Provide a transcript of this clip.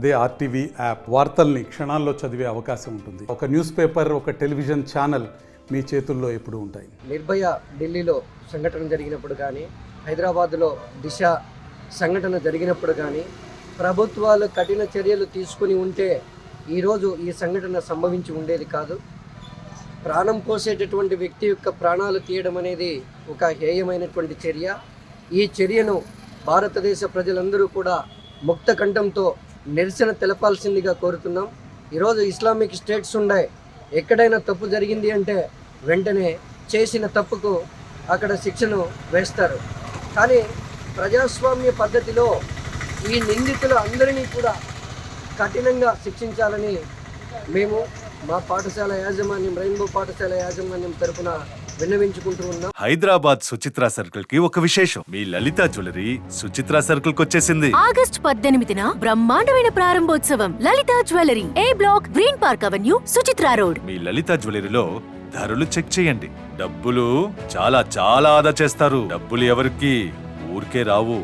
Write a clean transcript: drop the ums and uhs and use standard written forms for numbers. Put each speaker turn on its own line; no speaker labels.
అదే RTV app వార్తల్ని క్షణాల్లో చదివే అవకాశం ఉంటుంది. ఒక న్యూస్ పేపర్, ఒక టెలివిజన్ ఛానల్ మీ చేతుల్లో ఎప్పుడూ ఉంటాయి.
నిర్భయ ఢిల్లీలో సంఘటన జరిగినప్పుడు కానీ, హైదరాబాద్లో దిశ సంఘటన జరిగినప్పుడు కానీ ప్రభుత్వాలు కఠిన చర్యలు తీసుకుని ఉంటే ఈరోజు ఈ సంఘటన సంభవించి ఉండేది కాదు. ప్రాణం పోసేటటువంటి వ్యక్తి యొక్క ప్రాణాలు తీయడం అనేది ఒక హేయమైనటువంటి చర్య. ఈ చర్యను భారతదేశ ప్రజలందరూ కూడా ముక్త కంఠంతో నిరసన తెలపాల్సిందిగా కోరుతున్నాం. ఈరోజు ఇస్లామిక్ స్టేట్స్ ఉన్నాయి, ఎక్కడైనా తప్పు జరిగింది అంటే వెంటనే చేసిన తప్పుకు అక్కడ శిక్షను వేస్తారు. కానీ ప్రజాస్వామ్య పద్ధతిలో ఈ నిందితులు అందరినీ కూడా కఠినంగా శిక్షించాలని మేము మా పాఠశాల యాజమాన్యం, రెయిన్బో పాఠశాల యాజమాన్యం తరపున విన్నవించుకుంటూ ఉన్నాం.
హైదరాబాద్ సుచిత్రా సర్కిల్ కి ఒక విశేషం. మీ లలిత జ్యువెలరీ సుచిత్రా సర్కిల్ కి వచ్చేసింది.
ఆగస్టు 18న బ్రహ్మాండమైన ప్రారంభోత్సవం. Lalitha jewellery, A block, green park avenue, Suchitra road.
మీ లలిత జ్యువెలరీలో ధరలు చెక్ చేయండి. డబ్బులు చాలా చాలా ఆదా చేస్తారు. డబ్బులు ఎవరికి ఊరికే రావు.